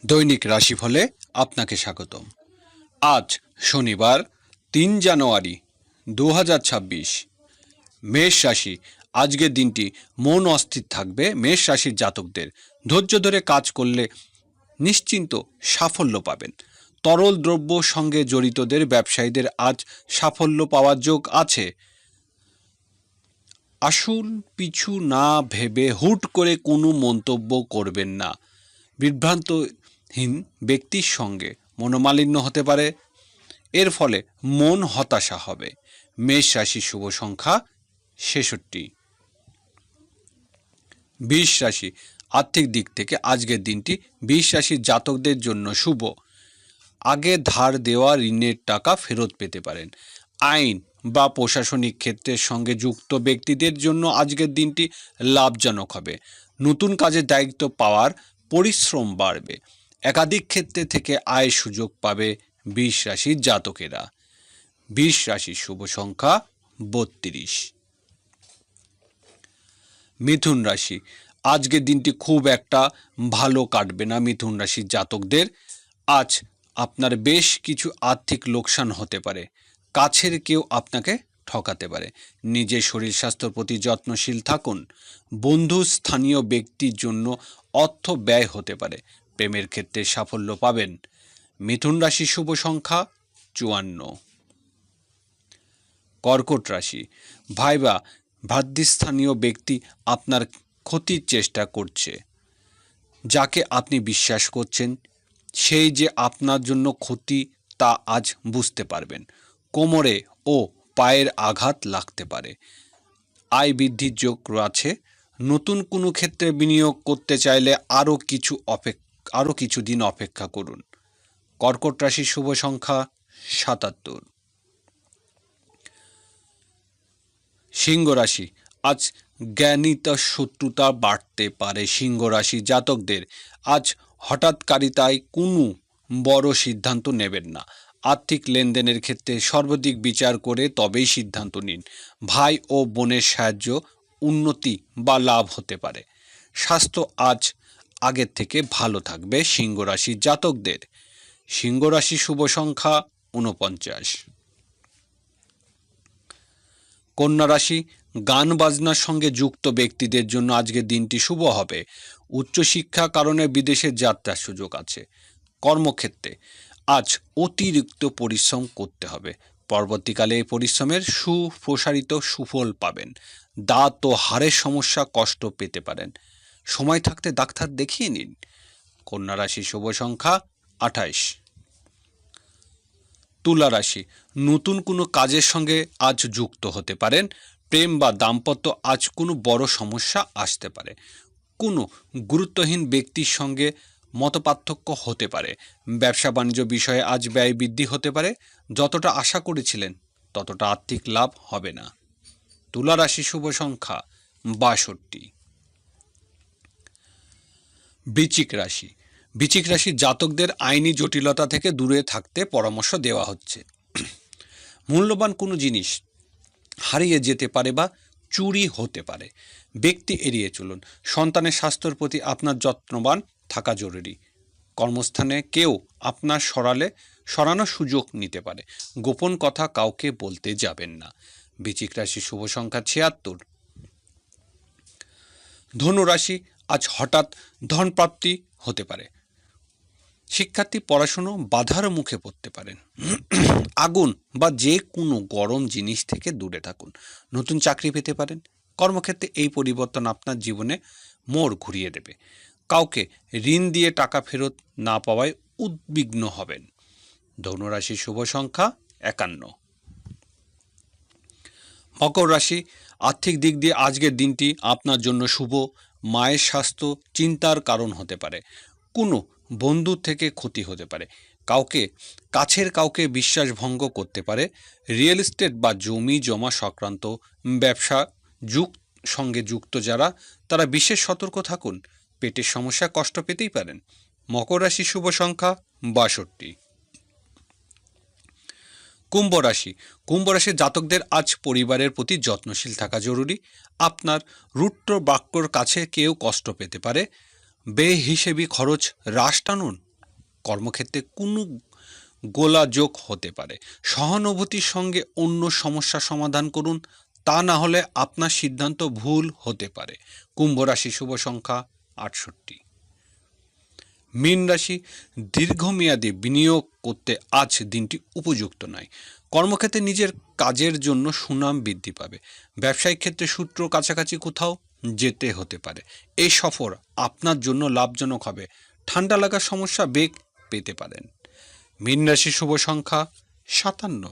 দৈনিক রাশিফলে আপনাকে স্বাগতম। আজ শনিবার ৩ জানুয়ারি ২০২৬। মেষ রাশি। আজকের দিনটি মন অস্থির থাকবে। মেষ রাশির জাতকদের ধৈর্য ধরে কাজ করলে নিশ্চিন্ত সাফল্য পাবেন। তরল দ্রব্য সঙ্গে জড়িতদের ব্যবসায়ীদের আজ সাফল্য পাওয়ার যোগ আছে। আসুন পিছু না ভেবে হুট করে কোনো মন্তব্য করবেন না। বিভ্রান্তহীন ব্যক্তির সঙ্গে মনোমালিন্য হতে পারে, এর ফলে মন হতাশা হবে। মেষ রাশির শুভ সংখ্যা ৬৬। বৃষ রাশি। আর্থিক দিক থেকে আজকের দিনটি বৃষ রাশির জাতকদের জন্য শুভ। আগে ধার দেওয়া ঋণের টাকা ফেরত পেতে পারেন। আইন বা প্রশাসনিক ক্ষেত্রের সঙ্গে যুক্ত ব্যক্তিদের জন্য আজকের দিনটি লাভজনক হবে। নতুন কাজের দায়িত্ব পাওয়ার পরিশ্রম বাড়বে। একাধিক ক্ষেত্রে থেকে আয়ের সুযোগ পাবে বৃষ রাশির জাতকেরা। বৃষ রাশির শুভ সংখ্যা ৩২। মিথুন রাশি। আজকের দিনটি খুব একটা ভালো কাটবে না মিথুন রাশির জাতকদের। আজ আপনার বেশ কিছু আর্থিক লোকসান হতে পারে। কাছের কেউ আপনাকে ঠকাতে পারে। নিজের শরীর স্বাস্থ্যের প্রতি যত্নশীল থাকুন। বন্ধু স্থানীয় ব্যক্তির জন্য অর্থ ব্যয় হতে পারে। প্রেমের ক্ষেত্রে সাফল্য পাবেন। মিথুন রাশির শুভ সংখ্যা ৫৪। কর্কট রাশি। ভাইবা ভ্রাতৃস্থানীয় ব্যক্তি আপনার ক্ষতির চেষ্টা করছে। যাকে আপনি বিশ্বাস করছেন সেই যে আপনার জন্য ক্ষতি তা আজ বুঝতে পারবেন। কোমরে ও পায়ের আঘাত লাগতে পারে। আয় বৃদ্ধির যোগ আছে। নতুন কোনো ক্ষেত্রে বিনিয়োগ করতে চাইলে আরও কিছুদিন অপেক্ষা করুন। কর্কট রাশির শুভ সংখ্যা ৭৭। সিংহ রাশি। আজ জ্ঞানিত শত্রুতা বাড়তে পারে সিংহ রাশি জাতকদের। আজ হঠাৎকারিতায় কোনো বড় সিদ্ধান্ত নেবেন না। আর্থিক লেনদেনের ক্ষেত্রে সর্বাধিক বিচার করে তবেই সিদ্ধান্ত নিন। ভাই ও বোনের সাহায্য উন্নতি বা লাভ হতে পারে। স্বাস্থ্য আজ আগের থেকে ভালো থাকবে সিংহ রাশির জাতকদের। সিংহ রাশি শুভ সংখ্যা ৪৯। কন্যা রাশি। গান বাজনার সঙ্গে যুক্ত ব্যক্তিদের জন্য আজকের দিনটি শুভ হবে। উচ্চশিক্ষা কারণে বিদেশে যাত্রার সুযোগ আছে। কর্মক্ষেত্রে আজ অতিরিক্ত পরিশ্রম করতে হবে। পরবর্তীকালে এই পরিশ্রমের সুপ্রসারিত সুফল পাবেন। দাঁত ও হাড়ের সমস্যা কষ্ট পেতে পারেন। সময় থাকতে ডাক্তার দেখিয়ে নিন। কন্যা রাশির শুভ সংখ্যা ২৮। তুলা রাশি। নতুন কোনো কাজের সঙ্গে আজ যুক্ত হতে পারেন। প্রেম বা দাম্পত্য আজ কোনো বড় সমস্যা আসতে পারে। কোনো গুরুত্বহীন ব্যক্তির সঙ্গে মতপার্থক্য হতে পারে। ব্যবসা বাণিজ্য বিষয়ে আজ ব্যয় বৃদ্ধি হতে পারে। যতটা আশা করেছিলেন ততটা আর্থিক লাভ হবে না। তুলা রাশি শুভ সংখ্যা ৬২। বৃশ্চিক রাশি। বৃশ্চিক রাশির জাতকদের আইনি জটিলতা থেকে দূরে থাকতে পরামর্শ দেওয়া হচ্ছে। মূল্যবান কোনো জিনিস হারিয়ে যেতে পারে বা চুরি হতে পারে। ব্যক্তি এড়িয়ে চলুন। সন্তানের স্বাস্থ্যের প্রতি আপনার যত্নবান থাকা জরুরি। কর্মস্থানে কেউ আপনার সরানোর সুযোগ নিতে পারে। গোপন কথা কাউকে বলতে যাবেন না। বৃশ্চিক রাশির শুভ সংখ্যা ৭৬। ধনু রাশি। আজ হঠাৎ ধনপ্রাপ্তি হতে পারে। শিক্ষার্থী পড়াশুনো বাধার মুখে পড়তে পারেন। আগুন বা যে কোনো গরম জিনিস থেকে দূরে থাকুন। নতুন চাকরি পেতে পারেন। কর্মক্ষেত্রে এই পরিবর্তন আপনার জীবনে মোড় ঘুরিয়ে দেবে। কাউকে ঋণ দিয়ে টাকা ফেরত না পাওয়ায় উদ্বিগ্ন হবেন। ধনুরাশির শুভ সংখ্যা ৫১। মকর রাশি। আর্থিক দিক দিয়ে আজকের দিনটি আপনার জন্য শুভ। মায়ের স্বাস্থ্য চিন্তার কারণ হতে পারে। কোনো বন্ধু থেকে ক্ষতি হতে পারে। কাছের কাউকে বিশ্বাসভঙ্গ করতে পারে। রিয়েল এস্টেট বা জমি জমা সংক্রান্ত ব্যবসা সঙ্গে যুক্ত যারা তারা বিশেষ সতর্ক থাকুন। পেটের সমস্যা কষ্ট পেতেই পারেন। মকর রাশির শুভ সংখ্যা ৬২। কুম্ভ রাশি। কুম্ভ রাশির জাতকদের আজ পরিবারের প্রতি যত্নশীল থাকা জরুরি। আপনার রুট্র বাক্যর কাছে কেউ কষ্ট পেতে পারে। বেহিসেবি খরচ হ্রাস টানুন। কর্মক্ষেত্রে কোনো গোলাযোগ হতে পারে। সহানুভূতির সঙ্গে অন্য সমস্যা সমাধান করুন, তা না হলে আপনার সিদ্ধান্ত ভুল হতে পারে। কুম্ভ রাশি শুভ সংখ্যা 68। মীন রাশি, দীর্ঘমেয়াদী বিনিয়োগ করতে আজ দিনটি উপযুক্ত নয়। কর্মক্ষেত্রে নিজের কাজের জন্য সুনাম বৃদ্ধি পাবে। ব্যবসায়িক ক্ষেত্রে সূত্র কাছাকাছি কোথাও যেতে হতে পারে। এই সফর আপনার জন্য লাভজনক হবে। ঠান্ডা লাগার সমস্যা বেগ পেতে পারেন। মীন রাশি শুভ সংখ্যা 57।